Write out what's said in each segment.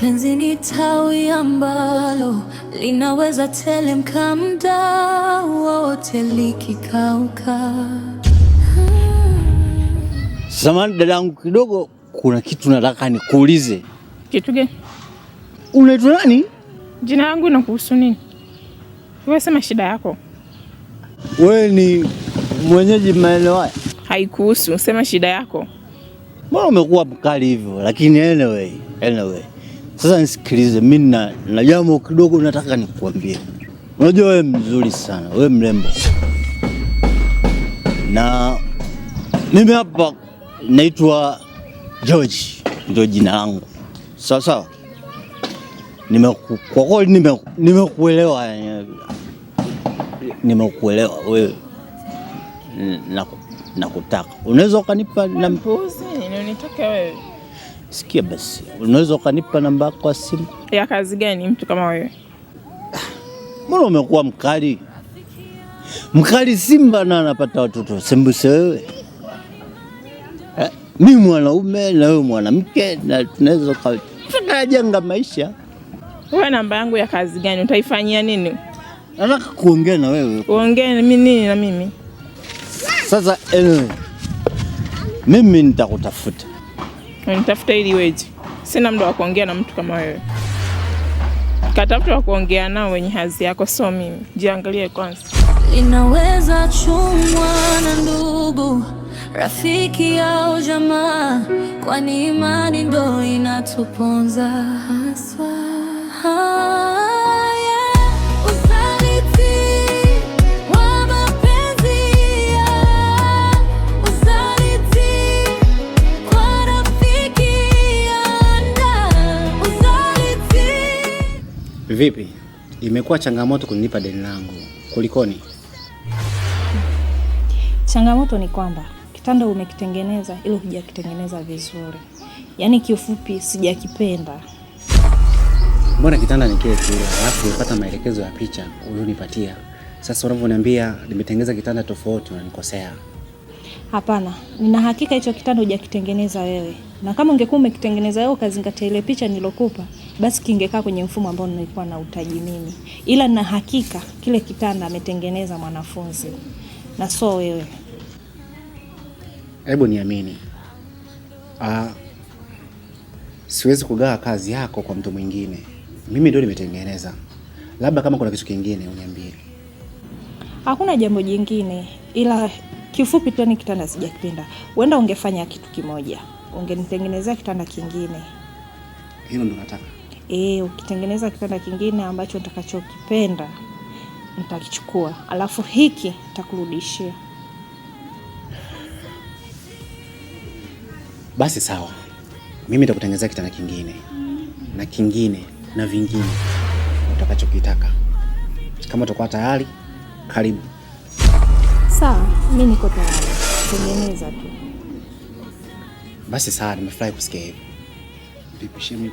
Penzi ni tawi ambalo linaweza telemka muda wote likikauka. Samahani dadangu kidogo, kuna kitu nataka nikuulize. Kitu gani? Unaitwa nani? Jina langu linakuhusu nini? Wewe sema shida yako. Wewe ni mwenyeji maeneo haya? Haikuhusu, sema shida yako. Mbona umekuwa mkali hivyo? Lakini anyway. Sasa nisikilize, mimi na jambo kidogo nataka nikuambie. Unajua wewe mzuri sana, wewe mrembo. Na mimi hapa naitwa George, ndio jina langu. Sawa. Kwa kweli nimekuelewa. Nimekuelewa wewe. Nakutaka. Unaweza ukanipa namba? Unitaka wewe? Sikia basi. Unaweza ukanipa namba yako ya simu? Ya kazi gani mtu kama wewe? Mbona umekuwa mkali? Mkali simba na anapata watoto. Sembuse wewe. Mimi mwanaume na wewe mwanamke na tunaweza kujenga maisha. Wewe namba yangu ya kazi gani? Utaifanyia nini? Nataka kuongea na wewe. Kuongea na mimi nini na mimi? Sasa mimi nitakutafuta. Unitafuta ili weje? Sina muda wa kuongea na mtu kama wewe. Katafuta wa kuongea nao wenye hadhi yako, sio mimi. Jiangalie kwanza. Inaweza chumwa na ndugu, rafiki au jamaa, kwani imani ndo inatuponza haswa. Vipi? Imekuwa changamoto kunipa deni langu. Kulikoni? Changamoto ni kwamba kitanda umekitengeneza ila hujakitengeneza vizuri. Yaani kiufupi sijakipenda. Mbona kitanda ni kile kile, alafu nipata maelekezo ya picha ulionipatia. Sasa unavyoniambia nimetengeneza kitanda tofauti unanikosea. Hapana, nina hakika hicho kitanda hujakitengeneza wewe. Na kama ungekuwa umekitengeneza wewe ukazingatia ile picha nilokupa, basi kingekaa kwenye mfumo ambao nilikuwa na utaji mimi. Ila na hakika kile kitanda ametengeneza mwanafunzi na sio wewe. Hebu niamini. Siwezi kugawa kazi yako kwa mtu mwingine. Mimi ndio nimetengeneza. Labda kama kuna kitu kingine uniambie. Hakuna jambo jingine, ila kifupi tu ni kitanda sijakipenda. Uenda ungefanya kitu kimoja. Ungenitengenezea kitanda kingine. Hilo ndo nataka. Ukitengeneza kitanda kingine ambacho nitakachokipenda nitakichukua. Alafu hiki nitakurudishia. Basi sawa. Mimi nitakutengenezea kitanda kingine. Na kingine na vingine utakachokitaka. Kama utakuwa tayari, karibu. Sawa, mimi niko tayari. Tengeneza tu. Basi sawa, nimefurahi kusikia hivyo. Vipi mimi?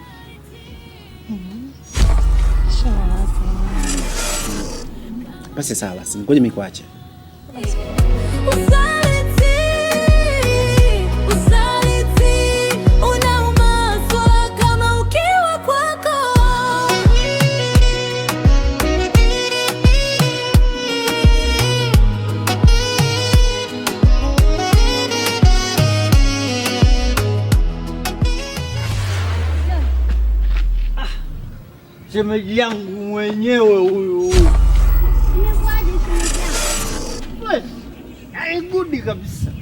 Basi sawa, basi ngoja mimi kuache. Shemeji yangu mwenyewe huyu. Good kabisa.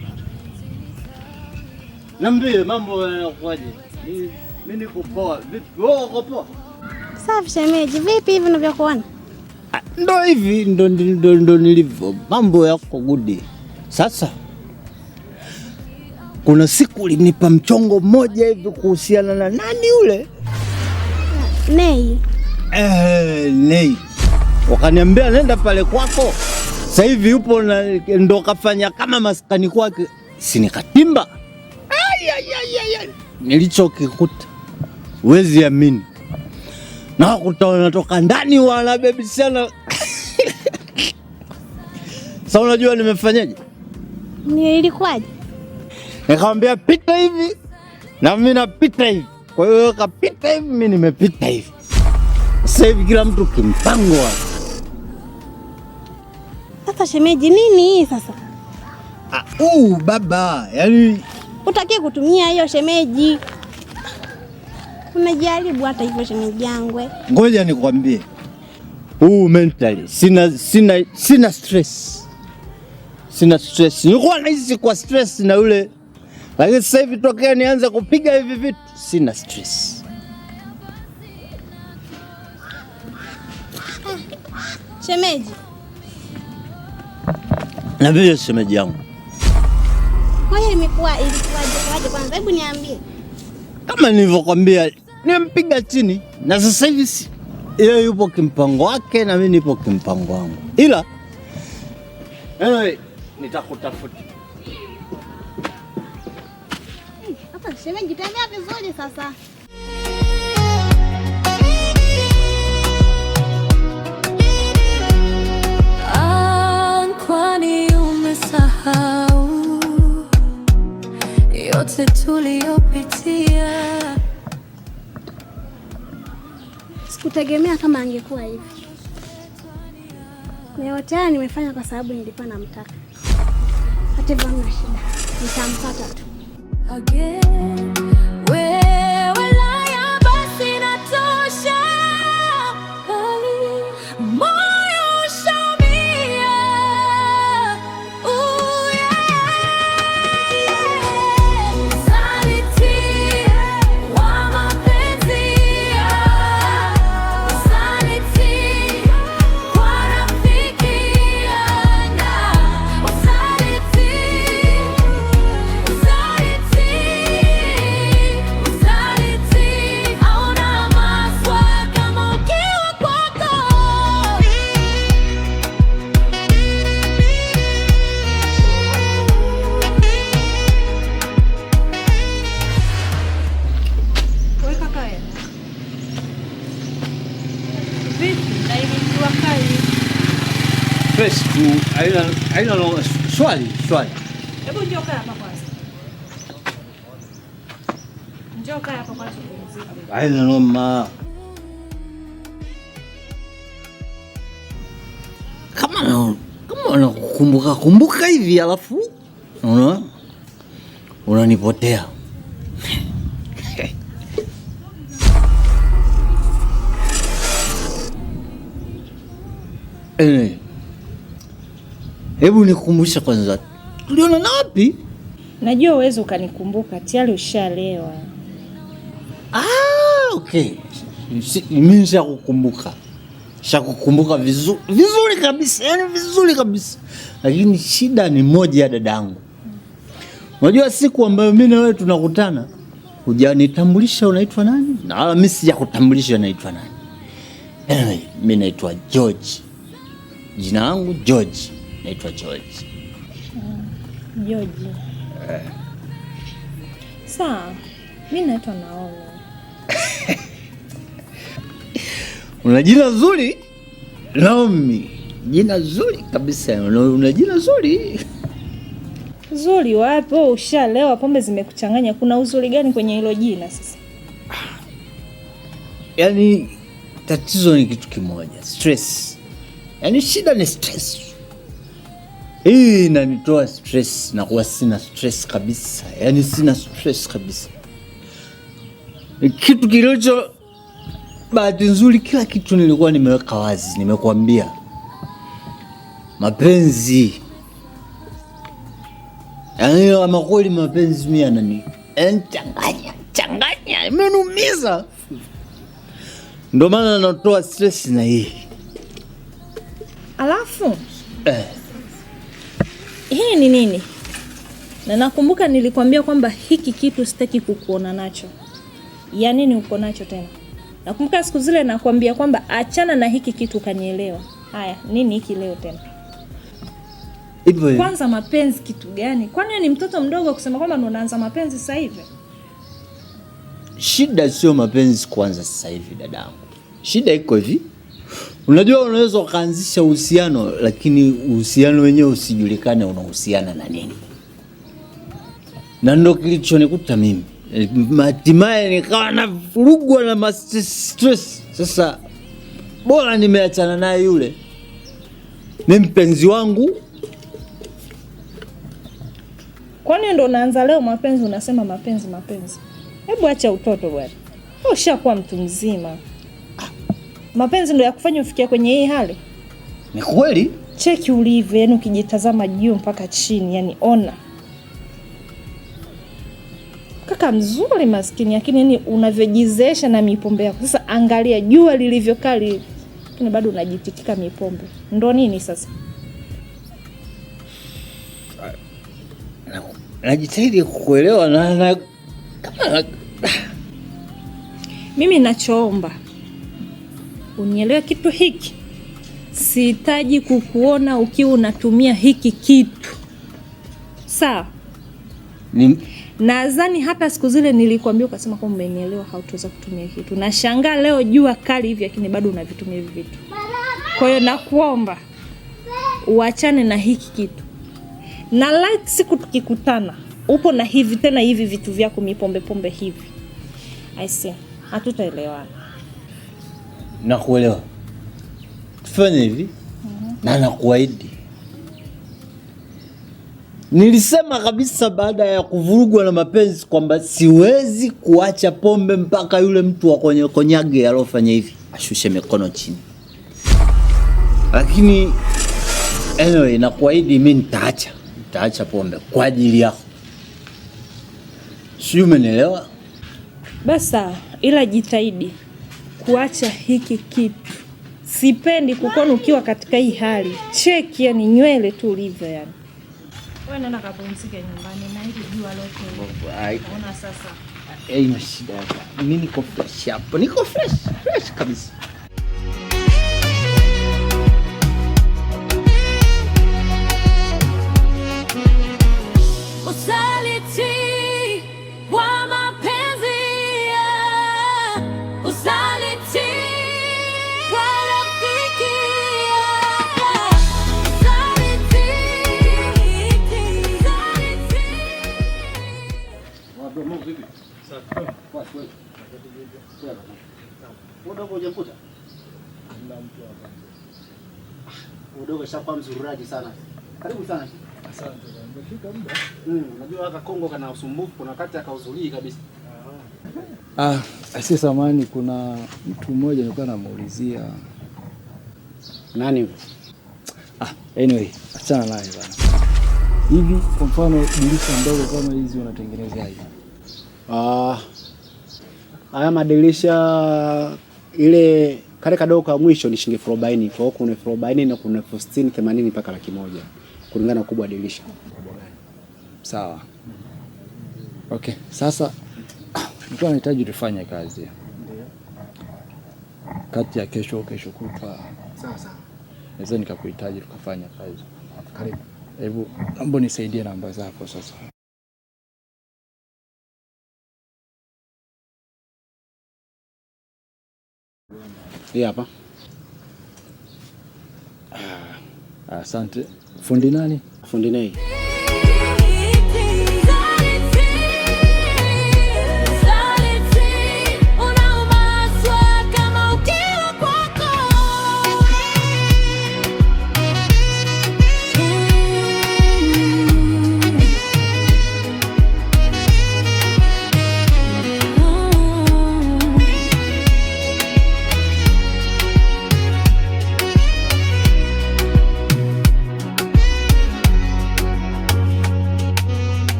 Niambie mambo yanakuaje? Mimi niko poa. Vipi? Wewe uko poa? Safi shemeji, vipi hivi unavyokuona? Ndo hivi ndo nilivyo. Mambo yako good. Sasa kuna siku ulinipa mchongo mmoja hivi kuhusiana na nani yule? Nei. Nei. Wakaniambia nenda pale kwako. Sasa hivi yupo na ndo kafanya kama maskani kwake. Si nikatimba. Nilichokikuta huwezi amini. Na kutaona toka ndani wanabebishana. Sasa unajua nimefanyaje? Ilikuwaje? Nikamwambia pita hivi na mimi napita hivi. Kwa hiyo kapita hivi, mimi nimepita hivi. Sasa hivi kila mtu kimpango wake. Sasa shemeji, nini hii sasa? Baba, yaani Utakie kutumia hiyo shemeji. Unajaribu hata hivyo shemeji yangu. Ngoja nikwambie. Mentally sina stress. Sina stress. Nilikuwa nahisi kwa stress na yule. Lakini sasa hivi tokea nianze kupiga hivi vitu, sina stress. Shemeji. Na vile shemeji yangu. Kwa hiyo ilikuwaje kwanza? Hebu niambie. Kama nilivyokuambia, nimpiga chini na sasa hivi yeye yupo kimpango wake na mimi nipo kimpango wangu. Ila nitakutafuta. Hapa shemeji, tembea vizuri sasa. Kwani umesahau yote tuliyopitia? Sikutegemea kama angekuwa hivi. Na yote haya nimefanya kwa sababu nilikuwa namtaka. Hata hivyo hamna shida. Nitampata tu. Again, wewe laya basi natosha. Moyo ushamia. Saliti wa mapenzi. Saliti kwa rafiki na saliti. Hauna maswa kama ukiwa kwako. Weka kaya. Vipi? Na ile jua kali. Fresh tu, haina swali. Hebu njoo kaa hapa kwanza. Njoo kaa hapa kwanza tupumzike. Haina noma. Kama unakumbuka hivi alafu unanipotea. Hebu nikukumbusha kwanza, tuliona wapi? Najua uwezo ukanikumbuka, tayari ushalewa. Okay. Mimi shakukumbuka vizuri kabisa, yani vizuri kabisa. Lakini shida ni moja ya dadangu. Unajua siku ambayo mimi na wewe tunakutana, hujanitambulisha unaitwa nani? Na wala mimi sijakutambulisha unaitwa nani. Anyway, mimi naitwa George. Jina langu George. Naitwa George. George. Sawa. Mimi naitwa Naomi. Una jina zuri? Naomi. Jina zuri kabisa. Una jina zuri. Zuri wapi? Ushalewa, pombe zimekuchanganya. Kuna uzuri gani kwenye hilo jina sasa? Yaani tatizo ni kitu kimoja, stress. Yaani shida ni stress. Hii inanitoa stress na kuwa sina stress kabisa. Yaani sina stress kabisa. Kitu kilicho bahati nzuri, kila kitu nilikuwa nimeweka wazi, nimekuambia. Mapenzi. Yaani kama kweli mapenzi mimi changanya, imenumiza. Ndio maana natoa stress na hii. Alafu hii ni nini? Na nakumbuka nilikwambia kwamba hiki kitu sitaki kukuona nacho. Ya nini uko nacho tena? Nakumbuka siku zile nakwambia kwamba achana na hiki kitu, kanielewa. Haya, nini hiki leo tena? Hivyo. Kwanza mapenzi kitu gani? Kwani ni mtoto mdogo kusema kwamba ndo unaanza mapenzi sasa hivi? Shida sio mapenzi kwanza sasa hivi dadangu. Shida iko hivi. Unajua unaweza ukaanzisha uhusiano lakini uhusiano wenyewe usijulikane unahusiana na nini. Na ndio kilichonikuta mimi. hatimaye nikawa navurugwa na stress. Sasa bora nimeachana naye yule, ni mpenzi wangu. Kwani ndo unaanza leo mapenzi, unasema mapenzi? Hebu acha utoto bwana, ushakuwa mtu mzima. Mapenzi ndo yakufanya ufikia kwenye hii hali? Ni kweli? Cheki ulivyo, yani ukijitazama juu mpaka chini, yani ona kaka mzuri maskini, lakini yani unavyojizesha na mipombe yako. Sasa angalia jua lilivyo kali, lakini bado unajitikika mipombe. Ndo nini sasa? Najitahidi kukuelewa na mimi nachoomba unielewe kitu hiki. Sihitaji kukuona ukiwa unatumia hiki kitu. Sawa? Nadhani hata siku zile nilikwambia ukasema kwamba umenielewa, hautaweza kutumia kitu. Nashangaa leo jua kali hivi lakini bado unavitumia hivi vitu. Kwa hiyo nakuomba uachane na hiki kitu. Na like siku tukikutana upo na hivi tena hivi vitu vyako mipombe hivi, I see hatutaelewana. Nakuelewa. Tufanye hivi. Na nakuahidi. Nilisema kabisa baada ya kuvurugwa na mapenzi kwamba siwezi kuacha pombe mpaka yule mtu wa kwenye konyage alofanya hivi ashushe mikono chini. Lakini anyway, nakuahidi mimi nitaacha pombe kwa ajili yako. Sio, umenielewa? Basa, ila jitahidi kuacha hiki kitu. Sipendi kukuona ukiwa katika hii hali. Cheki yani nywele tu ulivyo yani. Wewe nenda kapumzike nyumbani na hili jua lote. Unaona sasa. Haina shida. Mimi niko fresh hapo. Niko fresh kabisa. Usaliti wa mapenzi, usaliti wa rafiki, usaliti. Wadogo vipi? Sawa. Kwa kweli. Wadogo hujamkuta? Ndio mtu hapa. Wadogo shapa mzururaji sana. Karibu sana. Asante. Umefika muda? Unajua haka Kongo kana usumbufu, kuna wakati akauzulii kabisa. Asi samani, kuna mtu mmoja nilikuwa namuulizia. Nani huyo? Anyway, achana naye bana. Hivi kwa mfano dirisha ndogo kama hizi unatengeneza hivi? Haya madirisha ile kale kadogo ka mwisho ni shilingi 40. Kwa hiyo kuna 40 na kuna 60, 80 mpaka 100 kulingana na ukubwa wa dirisha. Sawa. Okay, sasa nilikuwa nahitaji tufanye kazi. Ndio. Kati ya kesho kutwa. Sawa. Naweza nikakuhitaji tukafanya kazi. Karibu. Hebu naomba nisaidie namba zako sasa. Hii hapa. Asante. Fundi nani? Fundi Nei.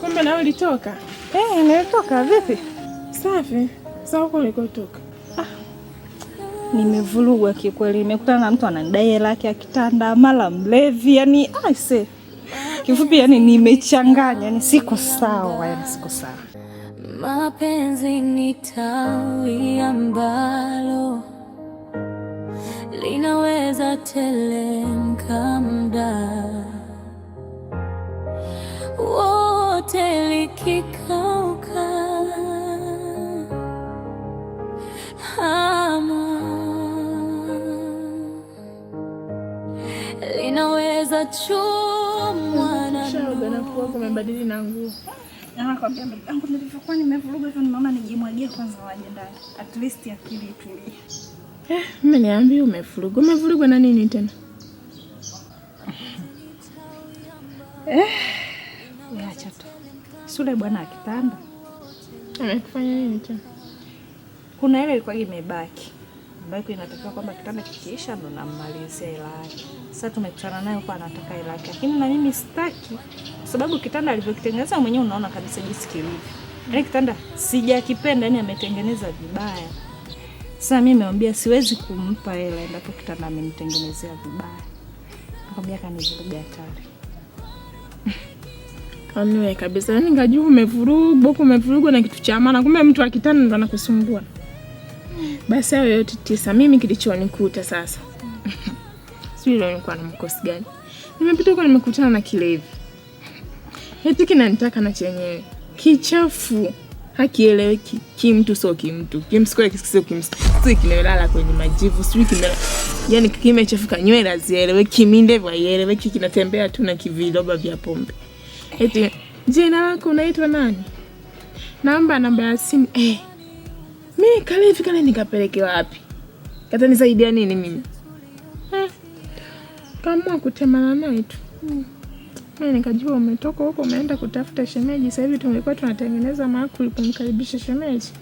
Kumbe na ulitoka? Nilitoka vipi? Safi. Sasa huko ulikotoka? Nimevurugwa kikweli, nimekutana na mtu ananidai hela yake ya kitanda, mala mlevi, yani aise. Kifupi yani nimechanganya, yani siko sawa. Mapenzi ni tawi ambalo linaweza telemka muda wote likikauka, hamu naweza chumwa na shoga na kuwa kumebadili na nguo. Nakwambia mwanangu, nilivyokuwa nimevuruga hivyo, nimeona nijimwagie kwanza waje ndani, at least akili itulie. Mimi niambie, umevurugwa na nini tena? Acha tu. Sule bwana akitanda. Amekufanya nini tena? Kuna ile ilikuwa imebaki. Ambayo inatakiwa kwamba kitanda kikiisha ndo nammalizia hela yake. Sasa tumekutana naye kwa anataka hela yake. Lakini na mimi sitaki kwa sababu kitanda alivyokitengeneza mwenyewe unaona kabisa jinsi kilivyo. Yaani kitanda sijakipenda, yani ametengeneza vibaya. Sasa mimi nimemwambia siwezi kumpa hela endapo kitanda amenitengenezea vibaya. Nakwambia kanivuruga hatari. Anyway kabisa, yani ngajua umevurugwa na kitu cha maana, kumbe mtu akitana ndo anakusumbua. Basi hayo yote tisa, mimi kilichonikuta sasa. Sio leo nilikuwa na mkosi gani? Nimepita huko nimekutana na kilevi. Eti kinanitaka na chenyewe. Kichafu. Hakieleweki. Kimtu sio kimtu. Kimsikole kisio kimsikole kinalala kwenye majivu, sio kimela. Yaani kimechafuka, nywele hazieleweki, kimindevu haieleweki, kinatembea tu na kiviroba vya pombe. Eti jina lako unaitwa nani? Namba ya simu. Mimi kalevi kale nikapeleke wapi? Kata nisaidia nini mimi? Kama kutemana naye tu. Mimi nikajua umetoka huko umeenda kutafuta shemeji. Sasa hivi tumekuwa tunatengeneza maakuli kumkaribisha shemeji.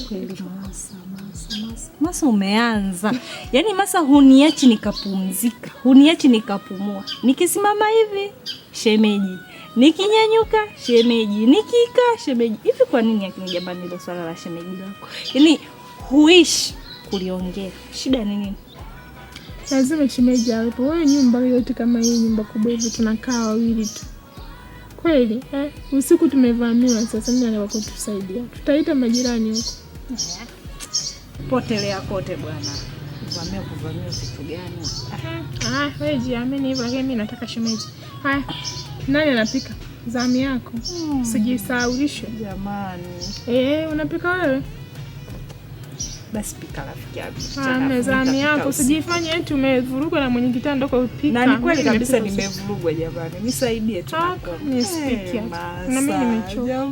Kweli Masa umeanza. Yaani Masa huniachi nikapumzika, huniachi nikapumua. Nikisimama hivi shemeji, nikinyanyuka shemeji, nikikaa shemeji. Hivi kwa nini akinijambani hilo swala la shemeji lako? Yaani huishi kuliongea. Shida ni nini? Lazima shemeji hapo. Wewe nyumba yote kama hii nyumba kubwa hivi tunakaa wawili tu. Kweli usiku tumevamiwa, sasa nani anaweza kutusaidia? Tutaita majirani huko. Potelea kote bwana. Kuvamia kitu gani? Wewe jiamini hivyo, mimi nataka shemeji. Haya. Nani anapika? Zamu yako. Usijisahaulishe jamani. Unapika wewe? Basi pika rafiki yangu. Zamu yako. Usijifanye eti umevurugwa na mwenye kitanda kwa kupika. Na ni kweli kabisa nimevurugwa jamani. Nisaidie tu. Nisipiki. Na mimi nimechoka.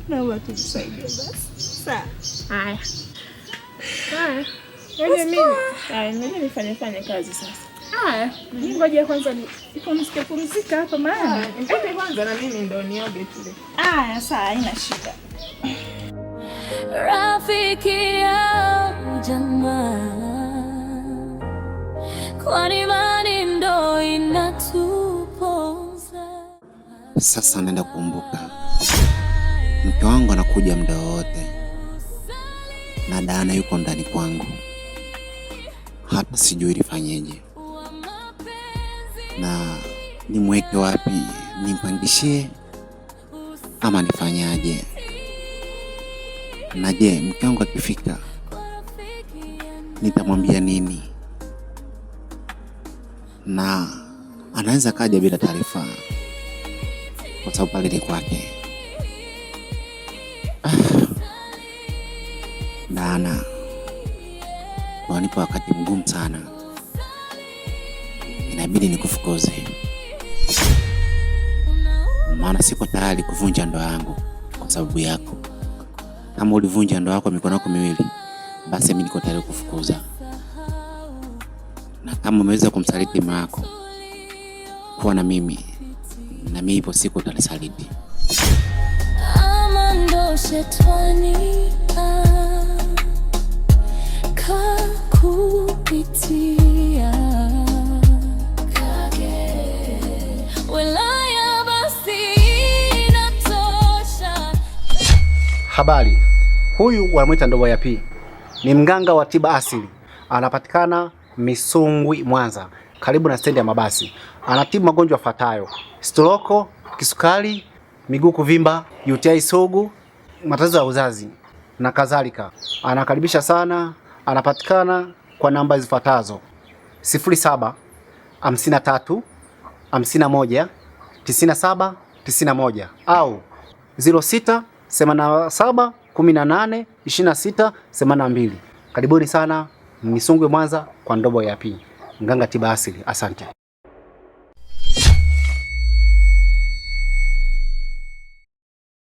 Na watu nisaidie basi. Sawa. Haya. Mimi nifanye kazi sasa. Ngoja kwanza nipumzike hapa maana. Ngoja kwanza na mimi ndo nioge tu. Sawa, haina shida. Rafiki yangu jamaa, kwani imani ndo inatuponza. Sasa naenda kukumbuka mke wangu anakuja muda wote na Dana yuko ndani kwangu. Hapa sijui nifanyeje, na nimweke wapi, nimpangishie ama nifanyaje? Na je, mke wangu akifika nitamwambia nini? Na anaweza kaja bila taarifa kwa sababu pale ni kwake. Dana, wanipa wakati mgumu sana. Inabidi nikufukuze, maana siko tayari kuvunja ndoa yangu kwa sababu yako. Kama ulivunja ndoa yako mikono yako miwili, basi mimi niko tayari kufukuza. Na kama umeweza kumsaliti mama yako, kuwa na mimi ipo siku utanisaliti. Ama ndo shetani kakupitia kage wilaya basi inatosha. Habari. Huyu wanamwita Ndobo ya P. Ni mganga wa tiba asili. Anapatikana Misungwi, Mwanza, karibu na stendi ya mabasi. Anatibu magonjwa yafuatayo: stroke, kisukari, miguu kuvimba, UTI sugu, matatizo ya uzazi na kadhalika. Anakaribisha sana. Anapatikana kwa namba zifuatazo: 07 53 51 97 91 au 06 87 18 26 82. Karibuni sana Misungwi Mwanza kwa Ndobo ya pili. Mganga tiba asili. Asante.